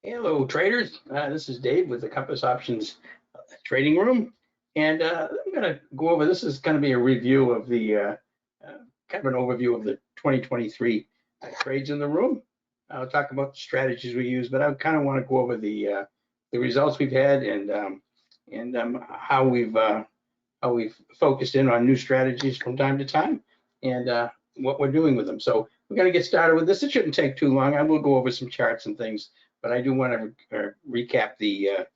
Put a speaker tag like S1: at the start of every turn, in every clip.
S1: Hello, traders. This is Dave with the Compass Options Trading Room, and I'm going to go over. This is going to be a review of the kind of an overview of the 2023 trades in the room. I'll talk about the strategies we use, but I kind of want to go over the results we've had and how we've focused in on new strategies from time to time and what we're doing with them. So we're going to get started with this. It shouldn't take too long. I will go over some charts and things, but I do want to recap the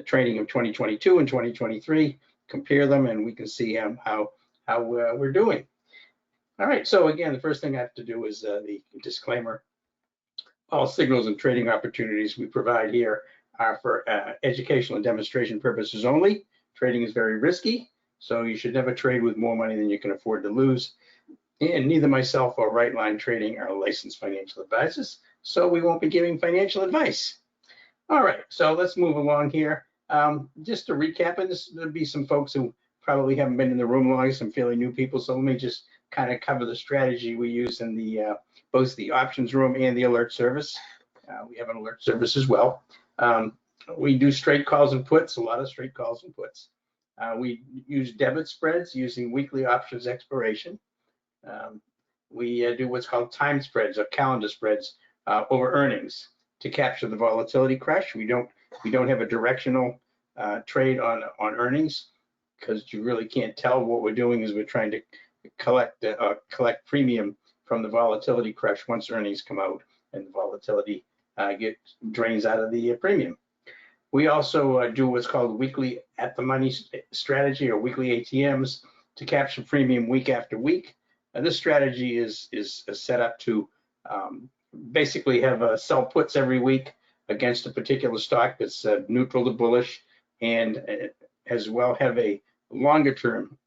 S1: trading of 2022 and 2023, compare them, and we can see how we're doing. All right, so again, the first thing I have to do is the disclaimer. All signals and trading opportunities we provide here are for educational and demonstration purposes only. Trading is very risky, so you should never trade with more money than you can afford to lose. And neither myself or Right Line Trading are licensed financial advisors, so we won't be giving financial advice. All right, so let's move along here. Just to recap, and there'll be some folks who probably haven't been in the room long, some fairly new people, so let me just kind of cover the strategy we use in the both the options room and the alert service. We have an alert service as well. We do straight calls and puts, a lot of straight calls and puts. We use debit spreads using weekly options expiration. We do what's called time spreads or calendar spreads over earnings to capture the volatility crash. We don't have a directional trade on earnings because you really can't tell. What we're doing is we're trying to collect premium from the volatility crash once earnings come out and the volatility drains out of the premium. We also do what's called weekly at the money strategy or weekly ATMs to capture premium week after week. And this strategy is set up to basically have sell puts every week against a particular stock that's neutral to bullish, and as well have a longer term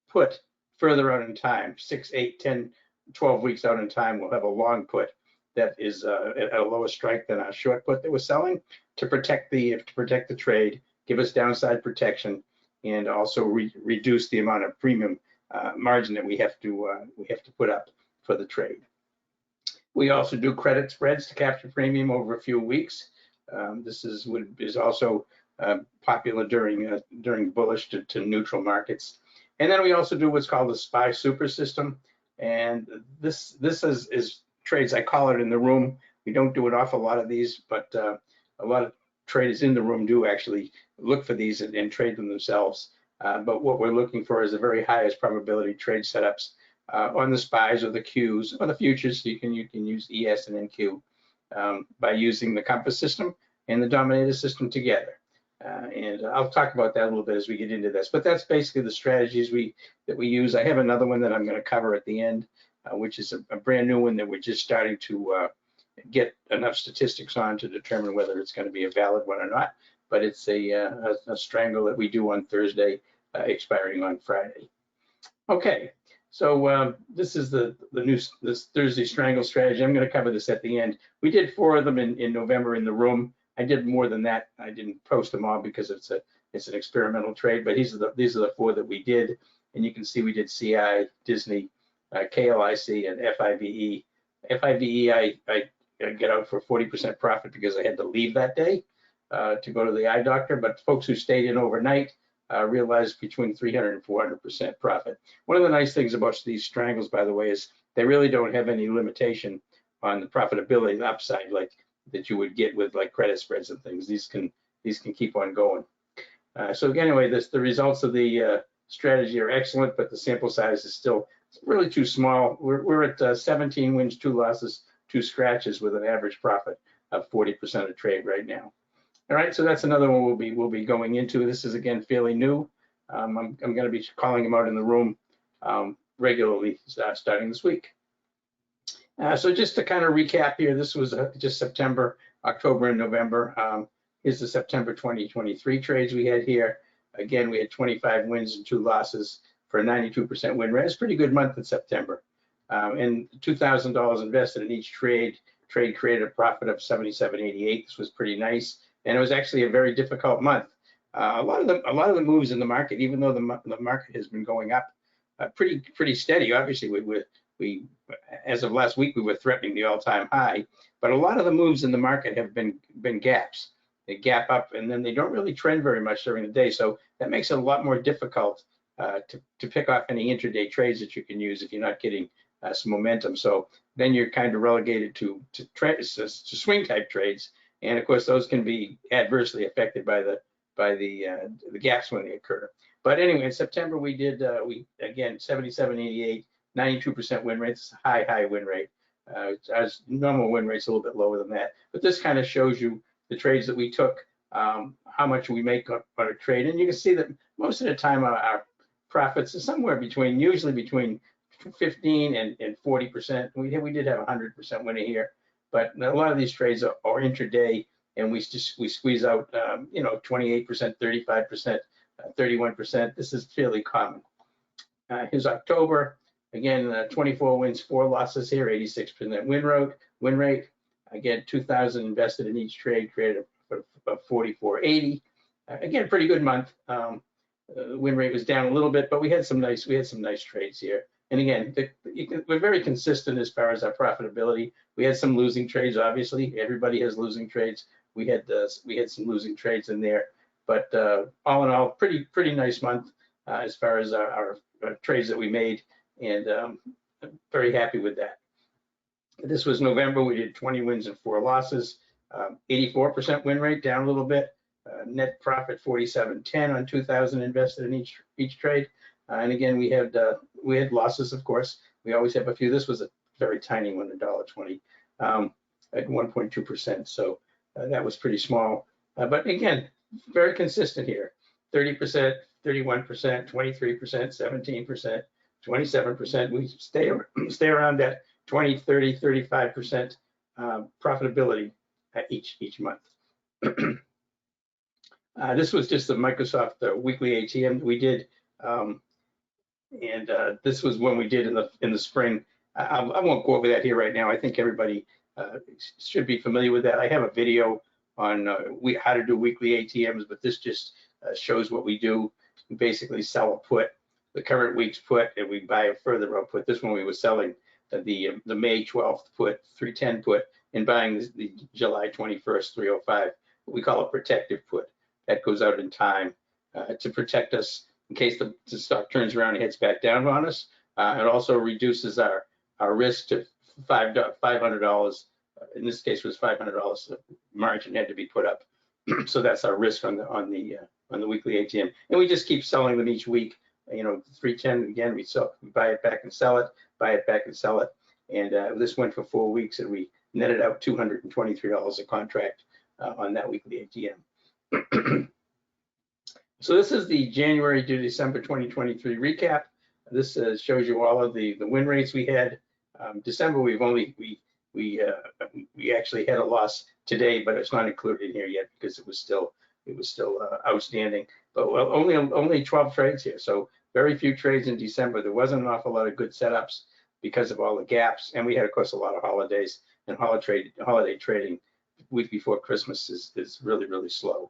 S1: put further out in time, 6, 8, 10, 12 weeks out in time. We'll have a long put that is at a lower strike than our short put that we're selling to protect the trade, give us downside protection, and also reduce the amount of premium margin that we have to put up for the trade. We also do credit spreads to capture premium over a few weeks. This is also popular during bullish to neutral markets. And then we also do what's called the SPY super system. And this is trades, I call it in the room. We don't do an awful lot of these, but a lot of traders in the room do actually look for these and trade them themselves. But what we're looking for is the very highest probability trade setups on the SPYs or the Qs or the futures. So you can use ES and NQ by using the Compass system and the Dominator system together. And I'll talk about that a little bit as we get into this. But that's basically the strategies that we use. I have another one that I'm going to cover at the end, which is a brand new one that we're just starting to get enough statistics on to determine whether it's going to be a valid one or not. But it's a strangle that we do on Thursday, expiring on Friday. Okay, so this is this Thursday strangle strategy. I'm going to cover this at the end. We did 4 of them in November in the room. I did more than that. I didn't post them all because it's an experimental trade. But these are the 4 that we did, and you can see we did CI, Disney, KLIC, and FIVE. FIVE I get out for 40% profit because I had to leave that day to go to the eye doctor. But folks who stayed in overnight realized between 300 and 400% profit. One of the nice things about these strangles, by the way, is they really don't have any limitation on the profitability, the upside, like that you would get with like credit spreads and things. These can keep on going. So anyway, the results of the strategy are excellent, but the sample size is still really too small. We're at 17 wins, 2 losses, 2 scratches with an average profit of 40% of trade right now. All right, so that's another one we'll be going into. This is again fairly new. I'm going to be calling them out in the room regularly starting this week. So just to kind of recap here, this was just September, October, and November. Here's the September 2023 trades we had here. Again, we had 25 wins and 2 losses for a 92% win rate. It's a pretty good month in September. And $2,000 invested in each trade. Trade created a profit of $77.88. This was pretty nice, and it was actually a very difficult month. A lot of the moves in the market, even though the market has been going up pretty steady. Obviously, with as of last week, we were threatening the all-time high, but a lot of the moves in the market have been gaps. They gap up and then they don't really trend very much during the day. So that makes it a lot more difficult to pick off any intraday trades that you can use if you're not getting some momentum. So then you're kind of relegated to swing type trades, and of course those can be adversely affected by the gaps when they occur. But anyway, in September we did again 77.88, 92% win rate. It's a high win rate. As normal win rate's a little bit lower than that, but this kind of shows you the trades that we took, how much we make on a trade, and you can see that most of the time our profits are somewhere between, usually between 15 and 40%. We did have 100% winning here, but a lot of these trades are intraday, and we squeeze out 28%, 35%, 31%. This is fairly common. Here's October. Again, 24 wins, 4 losses here, 86% win rate. Again, 2,000 invested in each trade, created a 44.80. Again, pretty good month. Win rate was down a little bit, but we had some nice trades here. And again, we're very consistent as far as our profitability. We had some losing trades, obviously. Everybody has losing trades. We had some losing trades in there, but all in all, pretty nice month as far as our trades that we made, and I'm very happy with that. This was November. We did 20 wins and 4 losses, 84% win rate, down a little bit. Net profit 47.10 on 2,000 invested in each trade. And again, we had losses, of course. We always have a few. This was a very tiny one, $1.20 at 1.2%. So that was pretty small. But again, very consistent here. 30%, 31%, 23%, 17%, 27%. We stay around that 20, 30, 35% profitability each month. This was just the Microsoft weekly ATM we did, and this was one we did in the spring. I won't go over that here right now. I think everybody should be familiar with that. I have a video on how to do weekly ATMs, but this just shows what we do. We basically sell a put, the current week's put, and we buy a further out put. This one we were selling the May 12th put, 310 put, and buying the July 21st 305. We call it protective put. That goes out in time to protect us in case the stock turns around and heads back down on us. It also reduces our risk to $500. In this case, it was $500. The margin had to be put up, so that's our risk on the weekly ATM. And we just keep selling them each week. 310 again. We buy it back and sell it. Buy it back and sell it. And this went for 4 weeks, and we netted out $223 a contract on that weekly ATM. So this is the January to December 2023 recap. This shows you all of the win rates we had. December we actually had a loss today, but it's not included in here yet because it was still outstanding. But only 12 trades here, so very few trades in December. There wasn't an awful lot of good setups because of all the gaps, and we had, of course, a lot of holidays, and holiday trading week before Christmas is really slow.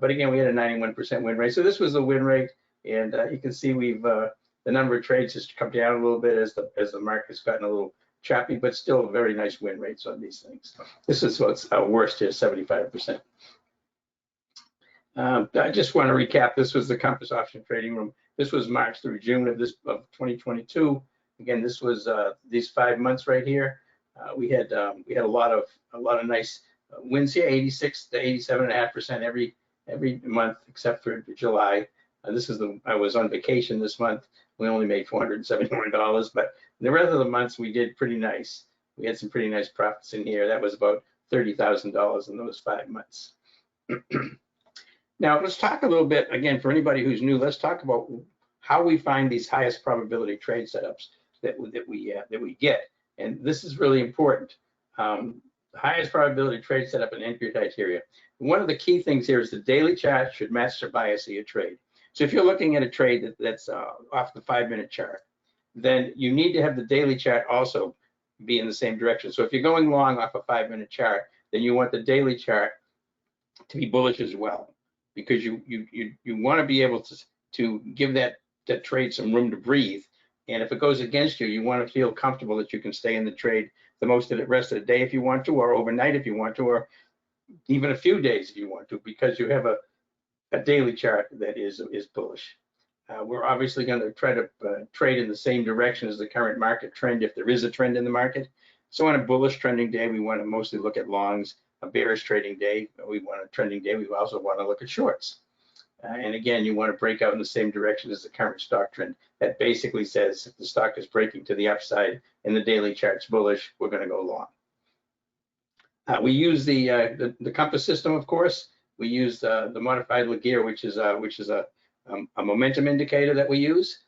S1: But again, we had a 91% win rate. So this was the win rate, and you can see the number of trades has come down a little bit as the market's gotten a little choppy, but still very nice win rates on these things. This is what's worst here, 75%. I just want to recap. This was the Compass Option Trading Room. This was March through June of 2022. Again, this was these 5 months right here. We had a lot of nice wins here, 86 to 87.5% every month except for July. I was on vacation this month. We only made $471, but the rest of the months we did pretty nice. We had some pretty nice profits in here. That was about $30,000 in those 5 months. Now let's talk a little bit again for anybody who's new. Let's talk about how we find these highest probability trade setups that we get, and this is really important. Highest probability trade setup and entry criteria. One of the key things here is the daily chart should match the bias of your trade. So if you're looking at a trade that's off the 5-minute chart, then you need to have the daily chart also be in the same direction. So if you're going long off a 5-minute chart, then you want the daily chart to be bullish as well, because you want to be able to give that trade some room to breathe And if it goes against you, you want to feel comfortable that you can stay in the trade the rest of the day if you want to, or overnight if you want to, or even a few days if you want to, because you have a daily chart that is bullish. We're obviously going to try to trade in the same direction as the current market trend if there is a trend in the market. So on a bullish trending day, we want to mostly look at longs. A bearish trading day, we want a trending day, we also want to look at shorts. And again, you want to break out in the same direction as the current stock trend. That basically says if the stock is breaking to the upside and the daily chart's bullish, we're going to go long. We use the compass system, of course. We use the modified LIQUIDITY, which is a momentum indicator that we use.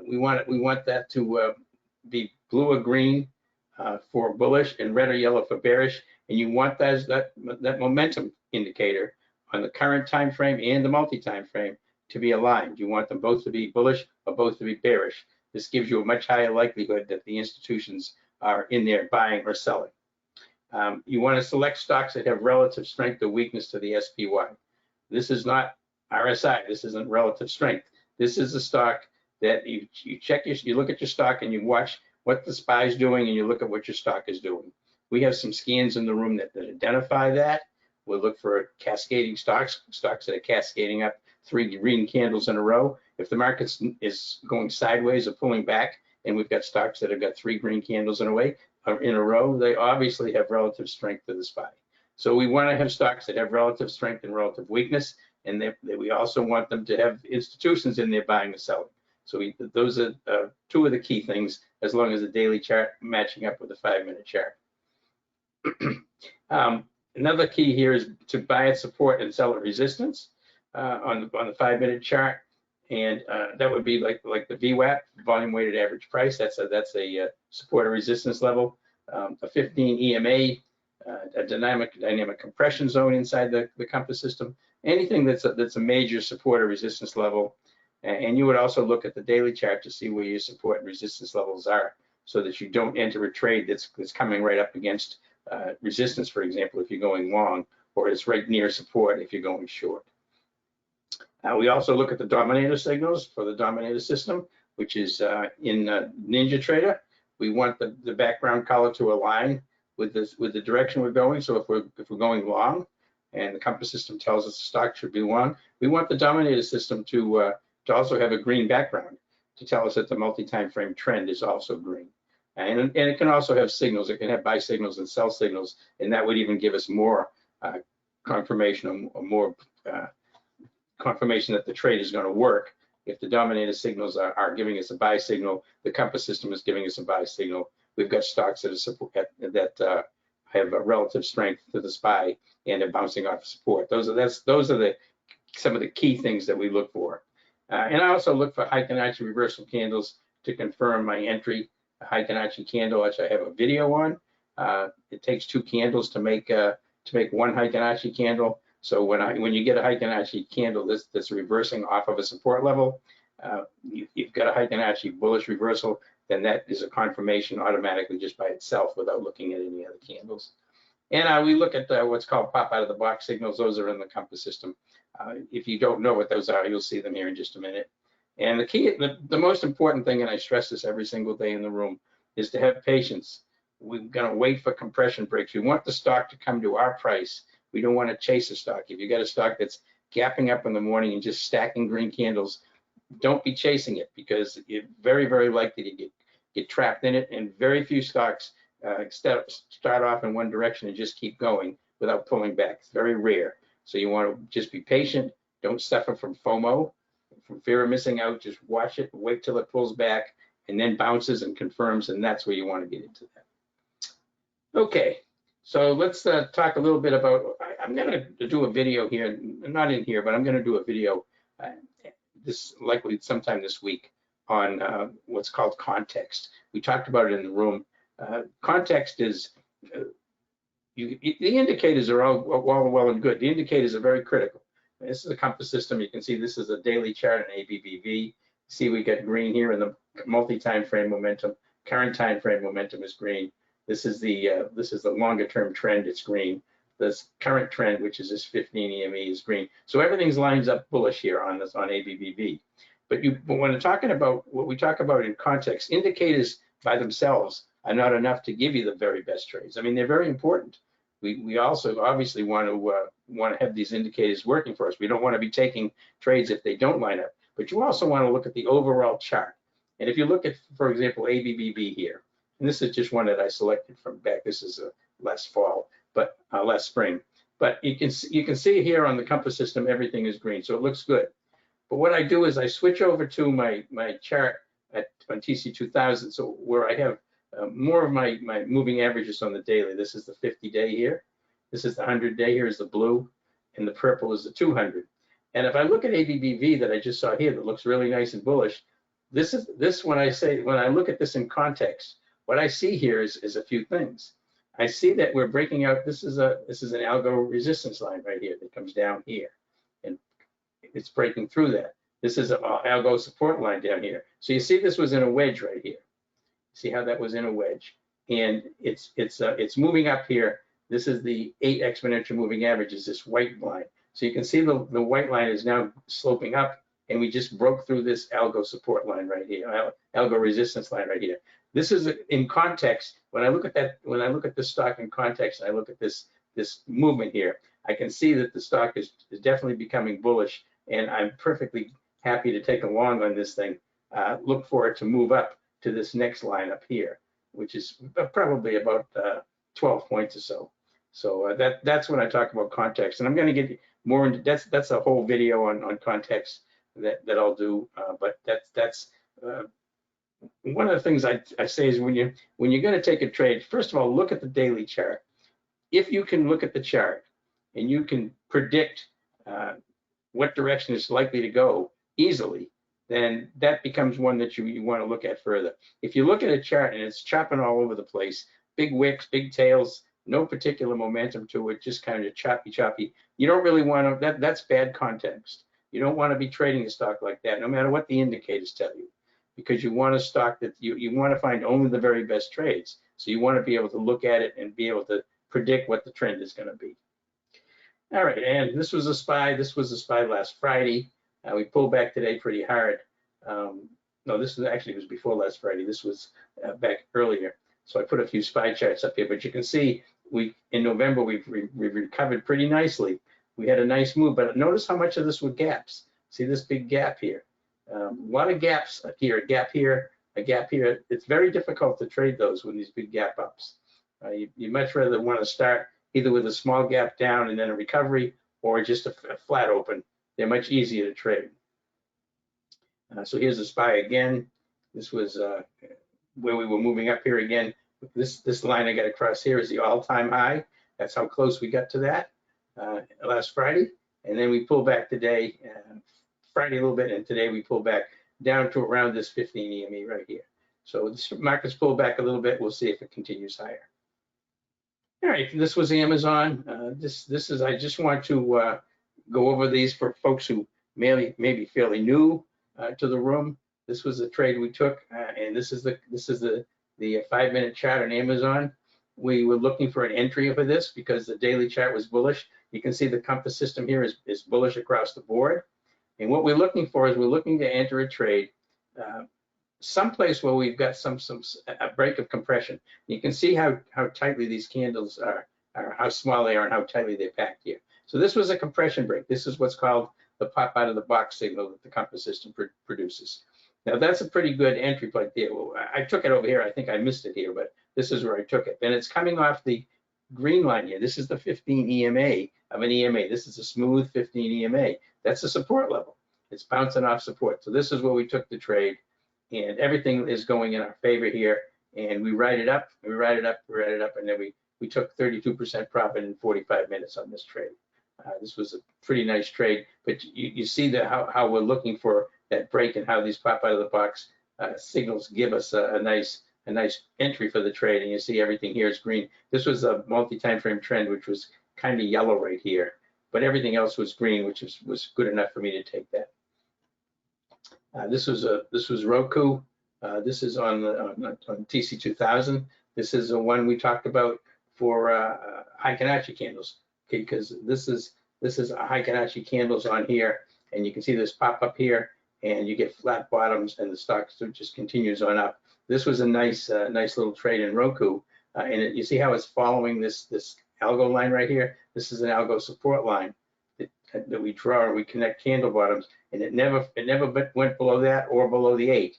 S1: We want that to be blue or green for bullish and red or yellow for bearish. And you want that momentum indicator on the current time frame and the multi-time frame to be aligned. You want them both to be bullish or both to be bearish. This gives you a much higher likelihood that the institutions are in there buying or selling. You want to select stocks that have relative strength or weakness to the SPY. This is not RSI. This isn't relative strength. This is a stock that you look at your stock and you watch what the SPY is doing and you look at what your stock is doing. We have some scans in the room that identify that. We'll look for cascading stocks that are cascading up 3 green candles in a row. If the market is going sideways or pulling back, and we've got stocks that have got 3 green candles in a row, they obviously have relative strength to the SPY. So we want to have stocks that have relative strength and relative weakness, and we also want them to have institutions in there buying and selling. So those are 2 of the key things, as long as the daily chart matching up with the 5-minute chart. Another key here is to buy at support and sell at resistance on the 5-minute chart, and that would be like the VWAP, volume weighted average price. That's a support or resistance level. A 15 EMA, a dynamic compression zone inside the compass system. Anything that's a major support or resistance level, and you would also look at the daily chart to see where your support and resistance levels are, so that you don't enter a trade that's coming right up against resistance, for example, if you're going long, or it's right near support if you're going short. We also look at the dominator signals for the dominator system, which is in NinjaTrader. We want the background color to align with the direction we're going. So if we're going long, and the compass system tells us the stock should be long, we want the dominator system to also have a green background to tell us that the multi-time frame trend is also green. And it can also have signals. It can have buy signals and sell signals, and that would even give us more confirmation or more confirmation that the trade is going to work. If the dominator signals are giving us a buy signal, the compass system is giving us a buy signal. We've got stocks that have a relative strength to the SPY and are bouncing off support. Those are some of the key things that we look for. And I also look for Fibonacci reversal candles to confirm my entry. A Fibonacci candle, which I have a video on. It takes 2 candles to make 1 Fibonacci candle. So when you get a Fibonacci candle that's reversing off of a support level, you've got a Fibonacci bullish reversal, then that is a confirmation automatically just by itself without looking at any other candles. And we look at what's called pop out of the box signals. Those are in the compass system. If you don't know what those are, you'll see them here in just a minute. And the most important thing, and I stress this every single day in the room, is to have patience. We're going to wait for compression breaks. We want the stock to come to our price. We don't want to chase a stock. If you got a stock that's gapping up in the morning and just stacking green candles, don't be chasing it, because you're very, very likely to get trapped in it. And very few stocks start off in one direction and just keep going without pulling back. It's very rare. So you want to just be patient. Don't suffer from FOMO, from fear of missing out. Just watch it, wait till it pulls back, and then bounces and confirms, and that's where you want to get into that. Okay, so let's talk a little bit about, I'm going to do a video here, not in here, but I'm going to do a video this likely sometime this week on what's called context. We talked about it in the room. Context is, the indicators are all well and good. The indicators are very critical. This is a compass system. You can see this is a daily chart in ABBV. See, we got green here in the multi-time frame momentum. Current time frame momentum is green. This is the longer term trend. It's green. This current trend, which is this 15 EME, is green. So everything's lines up bullish here on ABBV. But when we're talking about what we talk about in context, indicators by themselves are not enough to give you the very best trades. I mean, they're very important. We also obviously want to have these indicators working for us. We don't want to be taking trades if they don't line up. But you also want to look at the overall chart. And if you look at, for example, ABBB here, and this is just one that I selected from back. This is last fall, but last spring. But you can see here on the compass system, everything is green, so it looks good. But what I do is I switch over to my chart on TC2000, so where I have more of my moving averages on the daily. This is the 50-day here. This is the 100-day. Here is the blue, and the purple is the 200. And if I look at ABBV that I just saw here, that looks really nice and bullish. When I look at this in context, what I see here is a few things. I see that we're breaking out. This is an algo resistance line right here that comes down here, and it's breaking through that. This is an algo support line down here. So you see this was in a wedge right here. See how that was in a wedge, and it's moving up here. This is the 8 exponential moving average, is this white line. So you can see the white line is now sloping up, and we just broke through this algo support line right here, algo resistance line right here. This is in context. When I look at that, when I look at the stock in context, and I look at this movement here, I can see that the stock is definitely becoming bullish, and I'm perfectly happy to take a long on this thing. Look for it to move up to this next line up here, which is probably about 12 points or so. So that's when I talk about context, and I'm going to get more into that's a whole video on context that I'll do. But that's one of the things I say is when you're going to take a trade, first of all, look at the daily chart. If you can look at the chart and you can predict what direction it's likely to go easily, then that becomes one that you want to look at further. If you look at a chart and it's chopping all over the place, big wicks, big tails, no particular momentum to it, just kind of choppy, you don't really want to, that's bad context. You don't want to be trading a stock like that, no matter what the indicators tell you, because you want a stock that you want to find only the very best trades. So you want to be able to look at it and be able to predict what the trend is going to be. All right, and this was a SPY. This was a SPY last Friday. We pulled back today pretty hard. No, this was actually, it was before last Friday. This was back earlier. So I put a few SPY charts up here, but you can see in November we've recovered pretty nicely. We had a nice move, but notice how much of this were gaps. See this big gap here? A lot of gaps here, a gap here, a gap here. It's very difficult to trade those with these big gap ups. You much rather want to start either with a small gap down and then a recovery, or just a flat open. They're much easier to trade. So here's the SPY again. This was where we were moving up here again. This line I got across here is the all-time high. That's how close we got to that last Friday. And then we pulled back today, Friday a little bit, and today we pulled back down to around this 15 EME right here. So this market's pulled back a little bit. We'll see if it continues higher. All right, this was Amazon. This is, I just want to go over these for folks who may be fairly new to the room. This was a trade we took, and this is the 5-minute chart on Amazon. We were looking for an entry for this because the daily chart was bullish. You can see the compass system here is bullish across the board. And what we're looking for is we're looking to enter a trade someplace where we've got a break of compression. You can see how tightly these candles are, how small they are and how tightly they're packed here. So this was a compression break. This is what's called the pop out of the box signal that the compass system produces. Now that's a pretty good entry point there. Well, I took it over here. I think I missed it here, but this is where I took it. And it's coming off the green line here. This is the 15 EMA of an EMA. This is a smooth 15 EMA. That's a support level. It's bouncing off support. So this is where we took the trade, and everything is going in our favor here. And we ride it up, we ride it up, we ride it up, and then we took 32% profit in 45 minutes on this trade. This was a pretty nice trade, but you see how we're looking for that break and how these pop out of the box signals give us a nice entry for the trade. And you see everything here is green. This was a multi-time frame trend, which was kind of yellow right here, but everything else was green, which was good enough for me to take that. This was Roku. This is on TC2000. This is the one we talked about for Heikin-Achi candles. Okay, because this is a Heikin-Achi candles on here, and you can see this pop up here, and you get flat bottoms, and the stock just continues on up. This was a nice little trade in Roku, and you see how it's following this algo line right here. This is an algo support line that we draw, and we connect candle bottoms, and it never went below that or below the 8.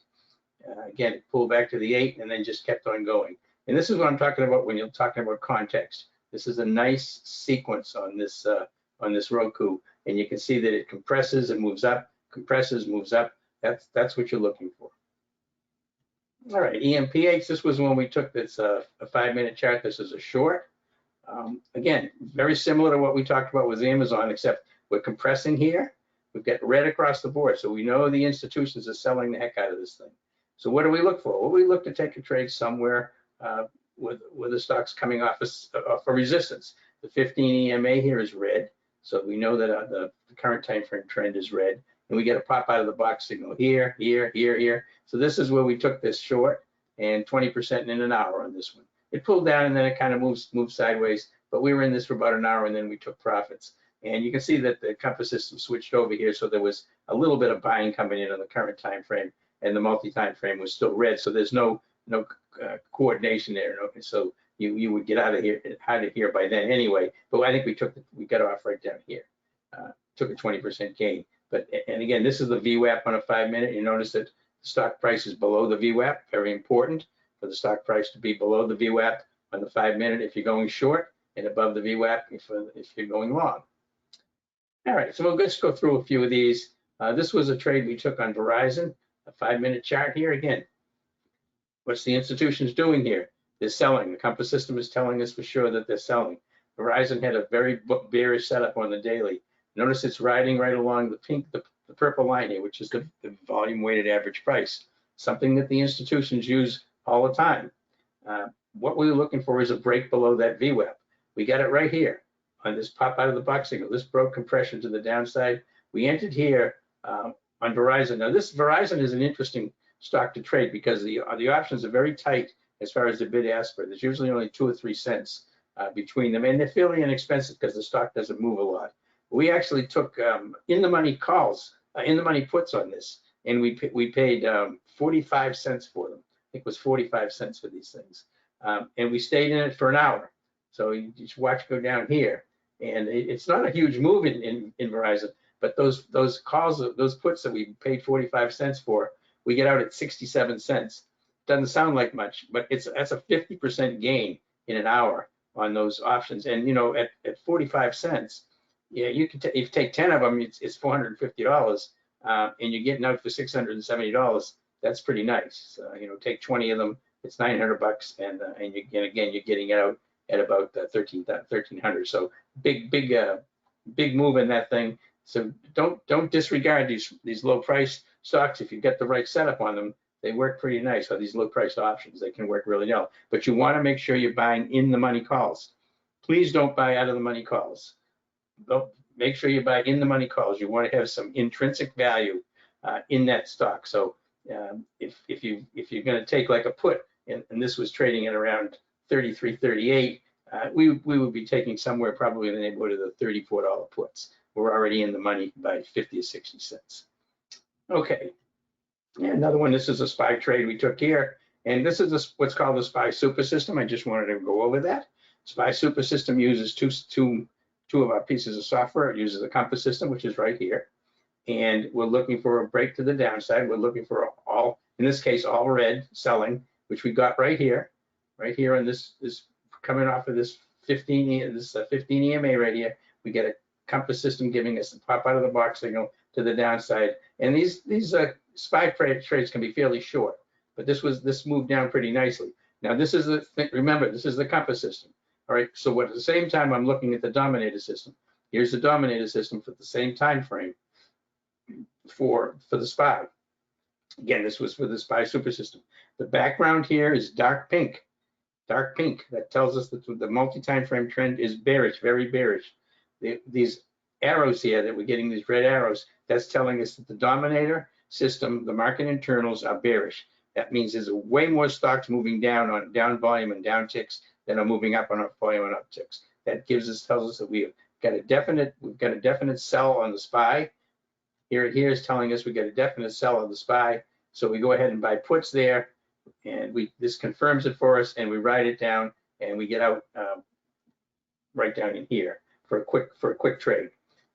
S1: Again, it pulled back to the 8 and then just kept on going. And this is what I'm talking about when you're talking about context. This is a nice sequence on this Roku, and you can see that it compresses and moves up, compresses, moves up. That's what you're looking for. All right, EMPH, this was when we took this a 5-minute chart. This is a short. Again, very similar to what we talked about with Amazon, except we're compressing here. We've got red across the board, so we know the institutions are selling the heck out of this thing. So what do we look for? Well, we look to take a trade somewhere with the stocks coming off a resistance. The 15 EMA here is red, so we know that the current time frame trend is red, and we get a pop out of the box signal here, here, here, here. So this is where we took this short, and 20% in an hour on this one. It pulled down and then it kind of moved sideways, but we were in this for about an hour and then we took profits. And you can see that the compass system switched over here, so there was a little bit of buying coming in on the current time frame, and the multi-time frame was still red, so there's no coordination there. So you would get out of here by then anyway. But I think we got off right down here. Took a 20% gain. And again, this is the VWAP on a 5-minute. You notice that the stock price is below the VWAP. Very important for the stock price to be below the VWAP on the 5-minute if you're going short, and above the VWAP if you're going long. All right, so we'll just go through a few of these. This was a trade we took on Verizon, a 5-minute chart here. Again, what's the institutions doing here? They're selling. The compass system is telling us for sure that they're selling. Verizon had a very bearish setup on the daily. Notice it's riding right along the purple line here, which is the volume weighted average price, something that the institutions use all the time. What we're looking for is a break below that VWAP. We got it right here on this pop out of the box signal. This broke compression to the downside. We entered here on Verizon. Now this Verizon is an interesting stock to trade because the options are very tight as far as the bid-ask spread. There's usually only 2 or 3 cents between them, and they're fairly inexpensive because the stock doesn't move a lot. We actually took in-the-money calls, in-the-money puts on this, and we paid 45 cents for them. I think it was 45 cents for these things, and we stayed in it for an hour. So you just watch go down here, and it's not a huge move in Verizon, but those calls, those puts that we paid 45 cents for, we get out at 67 cents. Doesn't sound like much, but that's a 50% gain in an hour on those options. And you know, at 45 cents, yeah, you can if you take 10 of them, it's $450, and you're getting out for $670. That's pretty nice. You know, take 20 of them, it's $900, and again, you're getting out at about 1,300. So big move in that thing. So don't disregard these low price stocks. If you get the right setup on them, they work pretty nice. So these low priced options, they can work really well. But you want to make sure you're buying in the money calls. Please don't buy out of the money calls. Make sure you buy in the money calls. You want to have some intrinsic value in that stock. So if you're going to take like a put, and this was trading at around 33, 38, we would be taking somewhere probably in the neighborhood of the $34 puts. We're already in the money by 50 or 60 cents. Okay, and another one. This is a SPY trade we took here, and this is what's called the SPY super system. I just wanted to go over that. SPY super system uses two of our pieces of software. It uses a compass system, which is right here, and we're looking for a break to the downside. We're looking for all, in this case, all red selling, which we got right here on this coming off of this 15 EMA right here. We get a compass system giving us a pop out of the box signal to the downside, and these SPY trades can be fairly short, but this moved down pretty nicely. Now this is remember, this is the compass system. All right, so at the same time I'm looking at the dominator system. Here's the dominator system for the same time frame for the SPY. Again, this was for the SPY super system. The background here is dark pink. Dark pink. That tells us that the multi-time frame trend is bearish, very bearish. These arrows here that we're getting, these red arrows, that's telling us that the dominator system, the market internals are bearish. That means there's way more stocks moving down on down volume and down ticks than are moving up on up volume and up ticks. That tells us that we've got a definite sell on the SPY Here is telling us we get a definite sell of the SPY. So we go ahead and buy puts there, and this confirms it for us, and we write it down, and we get out right down in here for a quick trade.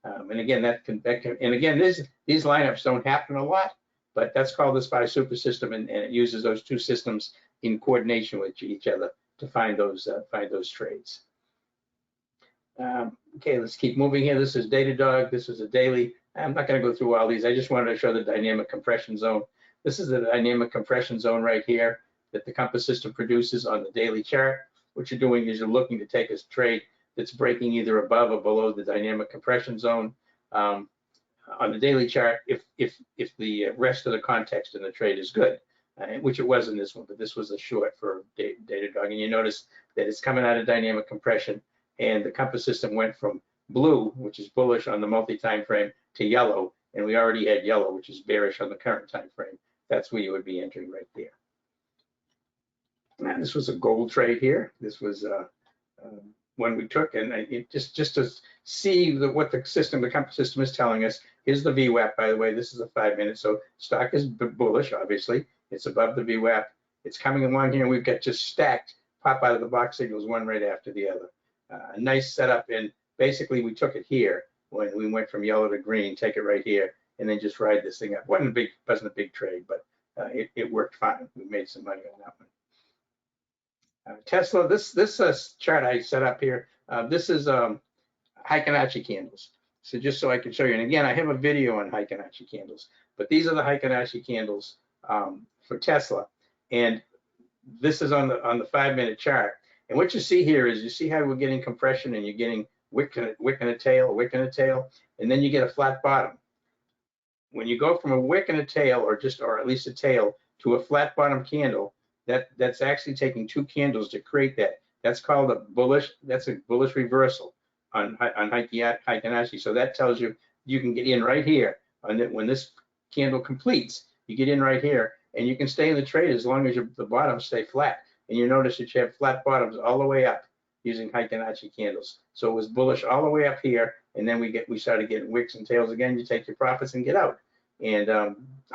S1: And again, and again, these lineups don't happen a lot, but that's called the SPY super system, and it uses those two systems in coordination with each other to find those trades. Okay, let's keep moving here. This is Datadog. This is a daily. I'm not going to go through all these. I just wanted to show the dynamic compression zone. This is the dynamic compression zone right here that the Compass system produces on the daily chart. What you're doing is you're looking to take a trade that's breaking either above or below the dynamic compression zone on the daily chart if the rest of the context in the trade is good, which it was in this one, but this was a short for Datadog. And you notice that it's coming out of dynamic compression, and the Compass system went from blue, which is bullish on the multi-time frame, to yellow, and we already had yellow, which is bearish on the current time frame. That's where you would be entering right there. Now, this was a gold trade here. This was one we took, and just to see what the Compass system is telling us. Here's the VWAP, by the way. This is a 5-minute, so stock is bullish, obviously. It's above the VWAP. It's coming along here. We've got just stacked pop out of the box signals, one right after the other. A nice setup, and basically we took it here when we went from yellow to green, take it right here, and then just ride this thing up. Wasn't a big trade, but it worked fine. We made some money on that one. Tesla, this chart I set up here, this is Fibonacci candles. So just so I can show you, and again, I have a video on Fibonacci candles, but these are the Fibonacci candles for Tesla, and this is on the 5-minute chart. And what you see here is, you see how we're getting compression, and you're getting wick and a tail, and then you get a flat bottom. When you go from a wick and a tail, or at least a tail, to a flat bottom candle, that's actually taking 2 candles to create that. That's called a bullish reversal on Fibonacci. So that tells you can get in right here. And when this candle completes, you get in right here, and you can stay in the trade as long as the bottoms stay flat. And you notice that you have flat bottoms all the way up using Fibonacci candles. So it was bullish all the way up here, and then we started getting wicks and tails again. You take your profits and get out. And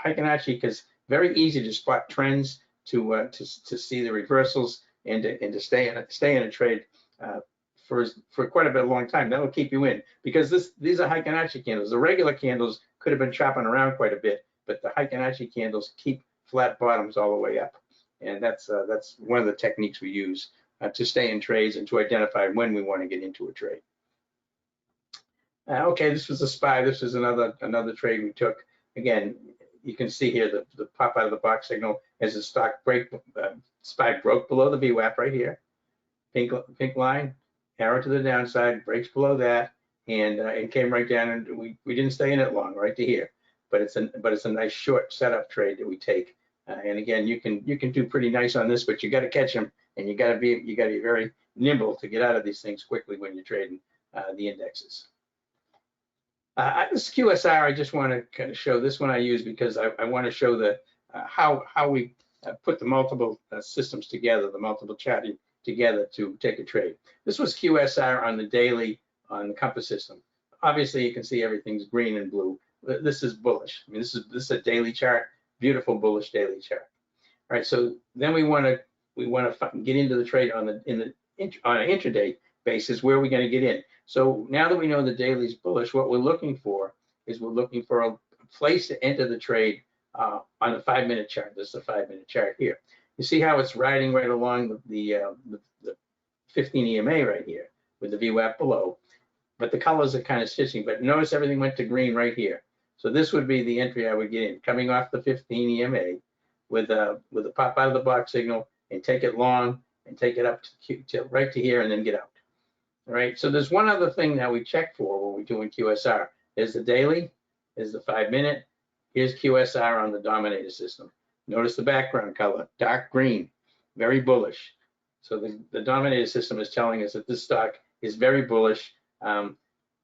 S1: Fibonacci, because very easy to spot trends, to see the reversals, and to stay in a trade for quite a bit long time. That'll keep you in, because these are Fibonacci candles. The regular candles could have been chopping around quite a bit, but the Fibonacci candles keep flat bottoms all the way up. And that's one of the techniques we use to stay in trades and to identify when we want to get into a trade. Okay, this was a SPY. This is another trade we took. Again, you can see here the pop out of the box signal as the stock SPY broke below the VWAP right here. Pink line, arrow to the downside, breaks below that, and came right down, and we didn't stay in it long, right to here. But it's a nice short setup trade that we take. And again, you can do pretty nice on this, but you got to catch them, and you got to be very nimble to get out of these things quickly when you're trading the indexes. This QSR, I just want to kind of show this one I use because I want to show how we put the multiple systems together, the multiple charting together to take a trade. This was QSR on the daily on the Compass system. Obviously, you can see everything's green and blue. This is bullish. I mean, this is a daily chart. Beautiful bullish daily chart. All right, so then we want to get into the trade on an intraday basis. Where are we going to get in? So now that we know the daily is bullish, what we're looking for is a place to enter the trade on the 5-minute chart. This is the 5-minute chart here. You see how it's riding right along the 15 EMA right here with the VWAP below, but the colors are kind of stitching. But notice everything went to green right here. So this would be the entry I would get in, coming off the 15 EMA with a pop out of the box signal, and take it long and take it up to right to here, and then get out. All right. So there's one other thing that we check for when we're doing QSR. There's the daily, there's the 5-minute. Here's QSR on the dominator system. Notice the background color, dark green, very bullish. So the dominator system is telling us that this stock is very bullish.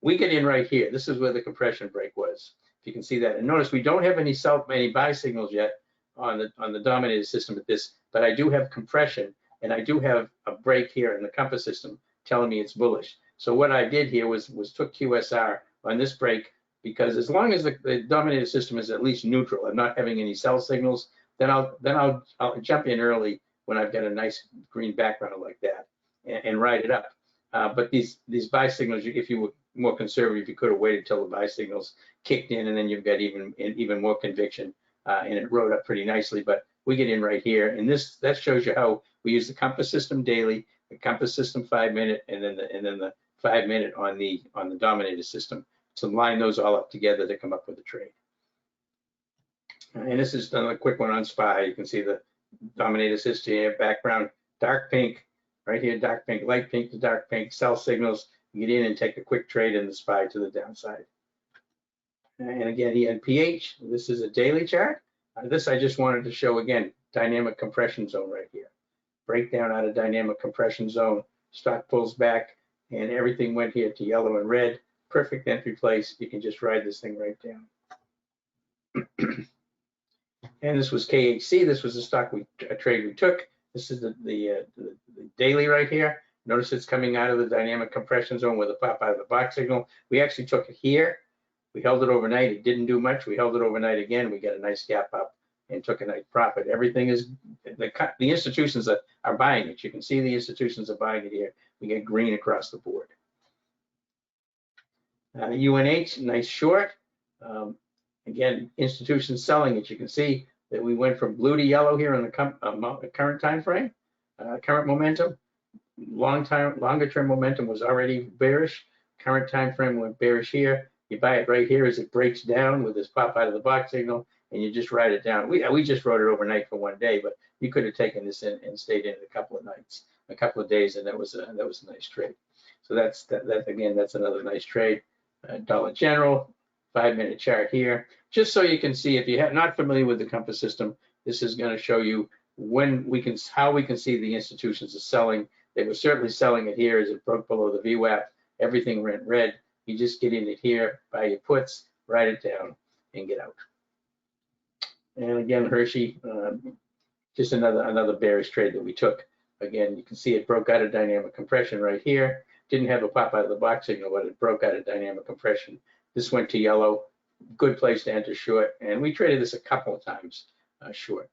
S1: We get in right here. This is where the compression break was. If you can see that, and notice we don't have any buy signals yet on the dominator system at this, but I do have compression, and I do have a break here in the Compass system telling me it's bullish. So what I did here was took QSR on this break, because as long as the dominator system is at least neutral and not having any sell signals, then I'll jump in early when I've got a nice green background like that and ride it up. But these buy signals, if you were more conservative, you could have waited till the buy signals kicked in, and then you've got even more conviction, and it rode up pretty nicely. But we get in right here, and that shows you how we use the compass system daily, the compass system 5-minute, and then the 5-minute on the dominator system to line those all up together to come up with a trade. And this is a quick one on SPY. You can see the dominator system here, background dark pink, right here, dark pink, light pink to dark pink, sell signals. You get in and take a quick trade in the SPY to the downside. And again, ENPH, this is a daily chart. This I just wanted to show again, dynamic compression zone right here. Breakdown out of dynamic compression zone, stock pulls back, and everything went here to yellow and red. Perfect entry place. You can just ride this thing right down. And this was KHC. This was a trade we took. This is the daily right here. Notice it's coming out of the dynamic compression zone with a pop out of the box signal. We actually took it here. We held it overnight. It didn't do much. We held it overnight again. We got a nice gap up and took a nice profit. Everything is, the institutions that are buying it. You can see the institutions are buying it here. We get green across the board. UNH, nice short. Again, institutions selling it. You can see that we went from blue to yellow here in the current time frame, current momentum. Longer term momentum was already bearish. Current time frame went bearish here. You buy it right here as it breaks down with this pop out of the box signal, and you just ride it down. We just rode it overnight for one day, but you could have taken this in and stayed in a couple of nights, a couple of days, and that was a nice trade. So that's another nice trade. Dollar General, 5-minute chart here, just so you can see. If you're not familiar with the compass system, this is going to show you how we can see the institutions are selling. They were certainly selling it here as it broke below the VWAP. Everything went red. You just get in it here, buy your puts, write it down, and get out. And again, Hershey, just another bearish trade that we took. Again, you can see it broke out of dynamic compression right here. Didn't have a pop out of the box signal, but it broke out of dynamic compression. This went to yellow. Good place to enter short, and we traded this a couple of times short.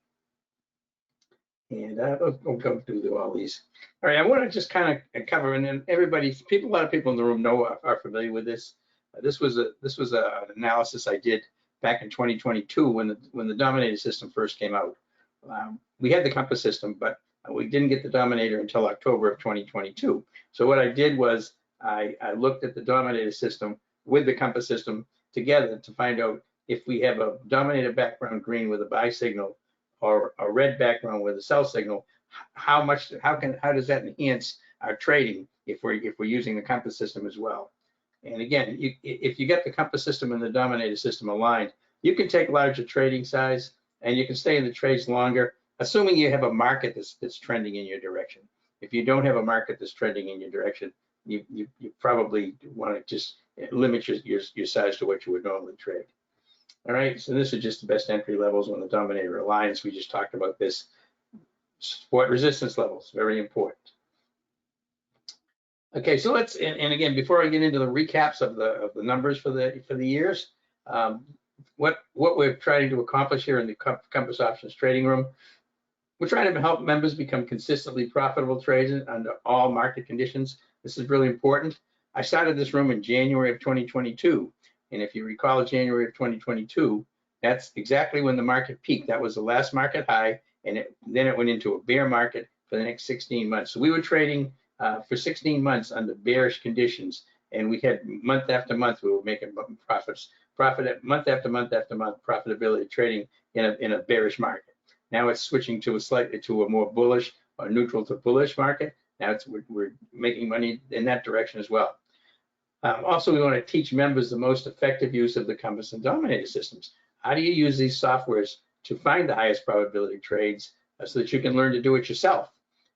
S1: And we'll go through all these. All right, I want to just kind of cover, and then a lot of people in the room are familiar with this. This was an analysis I did back in 2022 when the dominator system first came out. We had the compass system, but we didn't get the dominator until October of 2022. So what I did was I looked at the dominator system with the compass system together to find out if we have a dominator background green with a buy signal or a red background with a sell signal, how does that enhance our trading if we're using the compass system as well? And again, if you get the compass system and the dominator system aligned, you can take larger trading size and you can stay in the trades longer, assuming you have a market that's trending in your direction. If you don't have a market that's trending in your direction, you probably want to just limit your size to what you would normally trade. All right, so this is just the best entry levels when the dominator aligns. We just talked about this. Support resistance levels, very important. Okay, so let's, and again, before I get into the recaps of the numbers for the years, what we're trying to accomplish here in the Compass Options Trading Room, we're trying to help members become consistently profitable traders under all market conditions. This is really important. I started this room in January of 2022. And if you recall January of 2022, that's exactly when the market peaked. That was the last market high, and then it went into a bear market for the next 16 months. So we were trading for 16 months under bearish conditions, and we had month after month we were making profit month after month after month, profitability trading in a bearish market. Now it's switching to a more bullish or neutral to bullish market. Now we're making money in that direction as well. Also, we want to teach members the most effective use of the compass and dominator systems. How do you use these softwares to find the highest probability trades so that you can learn to do it yourself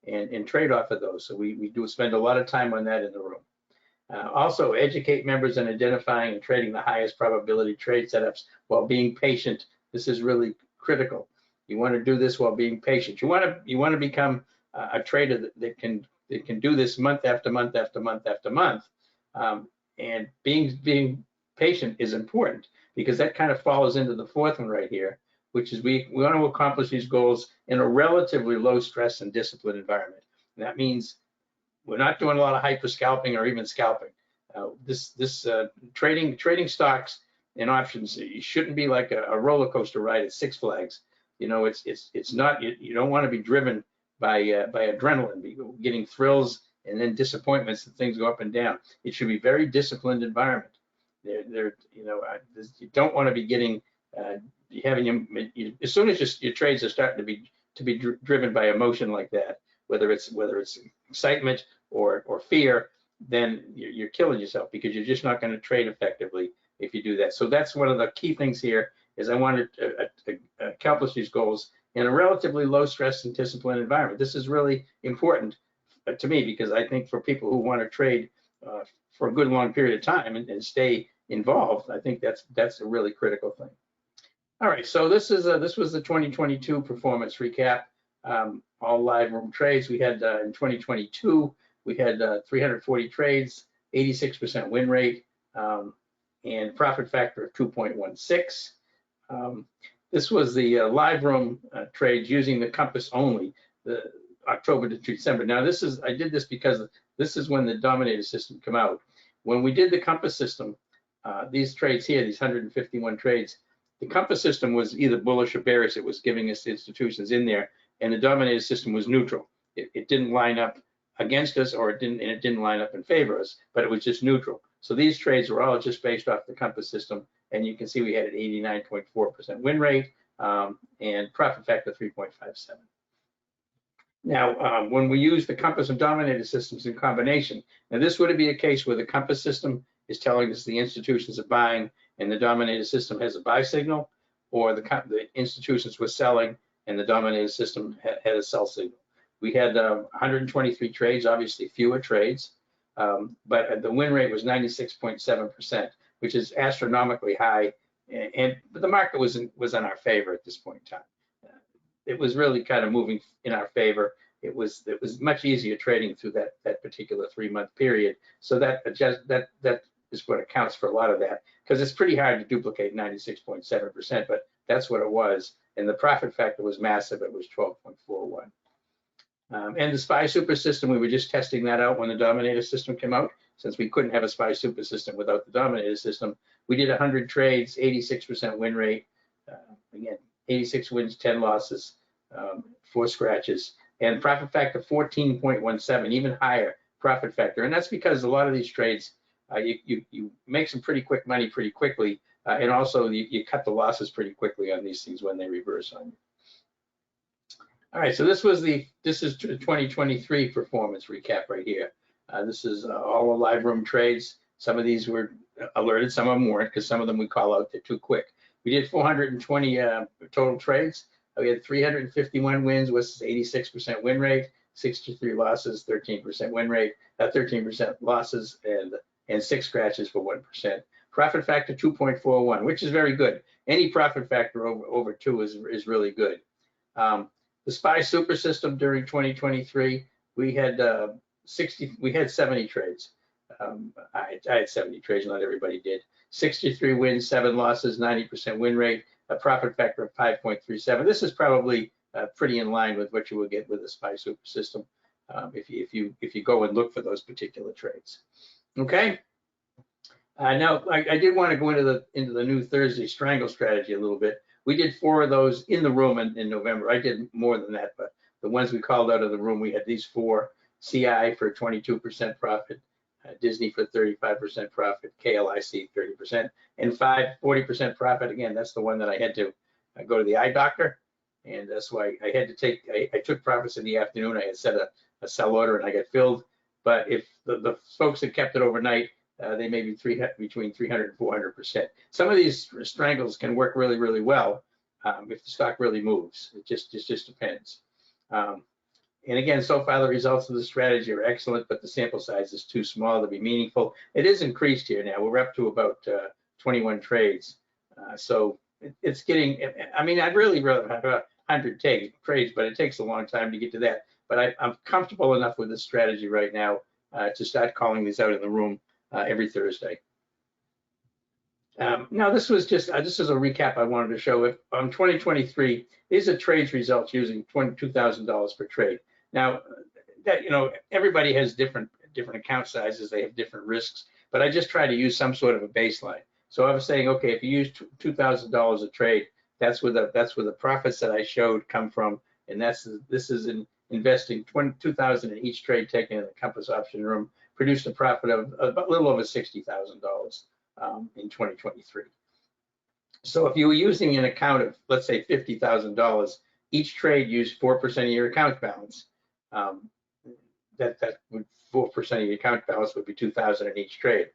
S1: and trade off of those? So we do spend a lot of time on that in the room. Also, educate members in identifying and trading the highest probability trade setups while being patient. This is really critical. You want to do this while being patient. You want to become a trader that can do this month after month after month after month. And being patient is important, because that kind of follows into the fourth one right here, which is we want to accomplish these goals in a relatively low stress and disciplined environment. And that means we're not doing a lot of hyper scalping or even scalping. Trading stocks and options, it shouldn't be like a roller coaster ride at Six Flags. You know, it's not. You don't want to be driven by adrenaline, getting thrills and then disappointments, and things go up and down. It should be very disciplined environment. You don't want to be getting as soon as your trades are starting to be driven by emotion like that, whether it's excitement or fear, then you're killing yourself, because you're just not going to trade effectively if you do that. So that's one of the key things here, is I wanted to accomplish these goals in a relatively low stress and disciplined environment. This is really important to me, because I think for people who want to trade for a good long period of time and stay involved, I think that's a really critical thing. All right, so this was the 2022 performance recap. All live room trades we had in 2022. We had 340 trades, 86% win rate, and profit factor of 2.16. This was the live room trades using the Compass only, the October to December. Now I did this because this is when the Dominator system came out. When we did the Compass system, these trades here, these 151 trades, the Compass system was either bullish or bearish. It was giving us institutions in there, and the Dominator system was neutral. It didn't line up against us, or it didn't line up in favor of us, but it was just neutral. So these trades were all just based off the Compass system, and you can see we had an 89.4% win rate and profit factor 3.57. Now, when we use the Compass and Dominator systems in combination, now this would be a case where the Compass system is telling us the institutions are buying and the Dominator system has a buy signal, or the institutions were selling and the Dominator system had a sell signal. We had 123 trades, obviously fewer trades, but the win rate was 96.7%, which is astronomically high, but the market was in our favor at this point in time. It was really kind of moving in our favor. It was much easier trading through that particular 3-month period. So that is what accounts for a lot of that, because it's pretty hard to duplicate 96.7%, but that's what it was. And the profit factor was massive. It was 12.41. And the SPY Super system, we were just testing that out when the Dominator system came out, since we couldn't have a SPY Super system without the Dominator system. We did 100 trades, 86% win rate. Again, 86 wins, 10 losses, 4 scratches, and profit factor 14.17, even higher profit factor. And that's because a lot of these trades, you make some pretty quick money pretty quickly, and also you cut the losses pretty quickly on these things when they reverse on you. All right, so this is 2023 performance recap right here. This is all the live room trades. Some of these were alerted, some of them weren't, because some of them we call out, they're too quick. We did 420 total trades. We had 351 wins with 86% win rate, 63 losses, 13% win rate, 13% losses, and 6 scratches for 1%. Profit factor 2.41, which is very good. Any profit factor over 2 is really good. The SPY Super system during 2023, we had 70 trades. I had 70 trades, not everybody did. 63 wins, 7 losses, 90% win rate, a profit factor of 5.37. This is probably pretty in line with what you will get with the SPY Super system if you go and look for those particular trades. Okay. Now I did want to go into the new Thursday strangle strategy a little bit. We did 4 of those in the room in November. I did more than that, but the ones we called out of the room, we had these 4: CI for 22% profit, Disney for 35% profit, KLIC 30%, and 40% profit. Again, that's the one that I had to go to the eye doctor, and that's why I had to take. I took profits in the afternoon. I had set a sell order, and I got filled. But if the folks that kept it overnight, they may be between 300 and 400%. Some of these strangles can work really, really well if the stock really moves. It just depends. And again, so far the results of the strategy are excellent, but the sample size is too small to be meaningful. It is increased here now. We're up to about 21 trades. So it's getting, I mean, I'd really rather have 100 trades, but it takes a long time to get to that. But I'm comfortable enough with this strategy right now to start calling these out in the room every Thursday. Now, this was just this is a recap I wanted to show. If 2023, these are trades results using $22,000 per trade. Now, that everybody has different account sizes, they have different risks, but I just try to use some sort of a baseline. So I was saying, okay, if you use $2,000 a trade, that's where the profits that I showed come from, and this is in investing $22,000 in each trade taken in the Compass option room, produced a profit of a little over $60,000 in 2023. So if you were using an account of, let's say, $50,000, each trade used 4% of your account balance. That would 4% of your account balance would be $2,000 in each trade.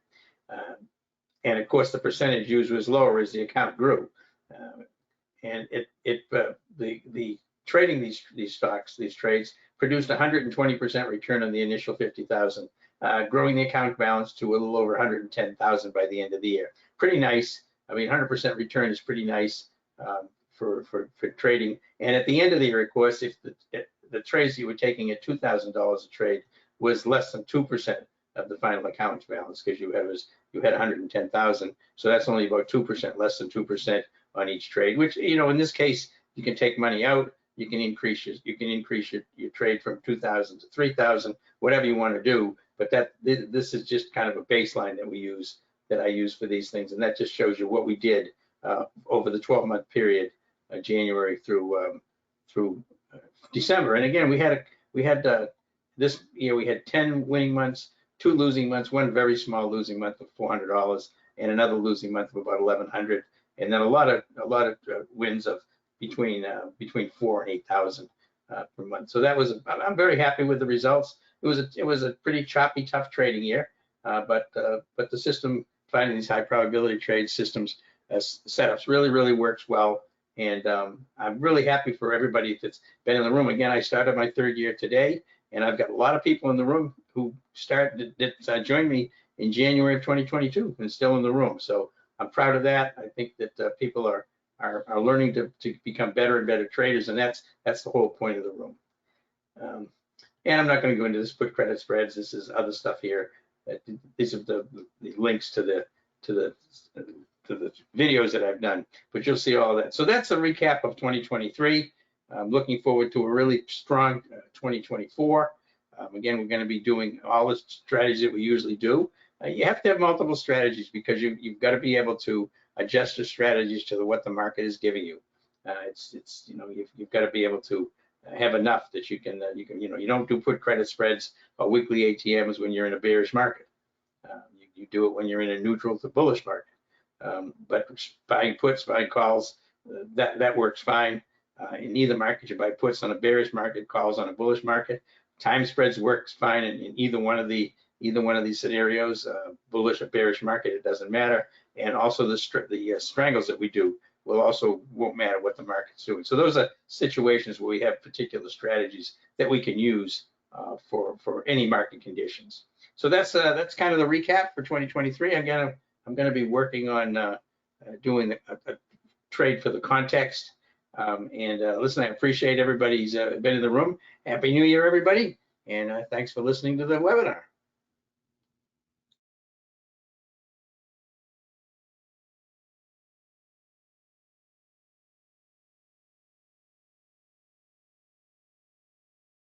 S1: And of course, the percentage used was lower as the account grew. And the trading these stocks, these trades, produced 120% return on the initial 50,000, growing the account balance to a little over 110,000 by the end of the year. Pretty nice. I mean, 100% return is pretty nice for trading. And at the end of the year, of course, if the trades you were taking at $2,000 a trade was less than 2% of the final account balance, because you had 110,000, so that's only about 2%, less than 2% on each trade. Which in this case, you can take money out, you can increase your trade from 2,000 to 3,000, whatever you want to do. But this is just kind of a baseline that I use for these things, and that just shows you what we did over the 12-month period, January through December. And again, we had this year we had 10 winning months, 2 losing months, one very small losing month of $400, and another losing month of about $1,100, and then a lot of wins of between 4,000 and 8,000 per month. So I'm very happy with the results. It was a pretty choppy, tough trading year, but the system, finding these high probability trade systems setups really works well. And I'm really happy for everybody that's been in the room. Again, I started my 3rd year today, and I've got a lot of people in the room who joined me in January of 2022 and still in the room. So I'm proud of that. I think that people are learning to become better and better traders, and that's the whole point of the room. And I'm not going to go into this put credit spreads. This is other stuff here. These are the links to the videos that I've done, but you'll see all that. So that's a recap of 2023. I'm looking forward to a really strong 2024. Again, we're going to be doing all the strategies that we usually do. You have to have multiple strategies because you've got to be able to adjust your strategies to what the market is giving you. You've got to be able to have enough that you don't do put credit spreads or weekly ATMs when you're in a bearish market. You do it when you're in a neutral to bullish market. But buying puts, buying calls, that works fine. In either market, you buy puts on a bearish market, calls on a bullish market. Time spreads works fine in either one of these scenarios, bullish or bearish market, it doesn't matter. And also the strangles that we do won't matter what the market's doing. So those are situations where we have particular strategies that we can use for any market conditions. So that's kind of the recap for 2023. I'm going to be working on doing a trade for the context. Listen, I appreciate everybody who's been in the room. Happy New Year, everybody. And thanks for listening to the webinar.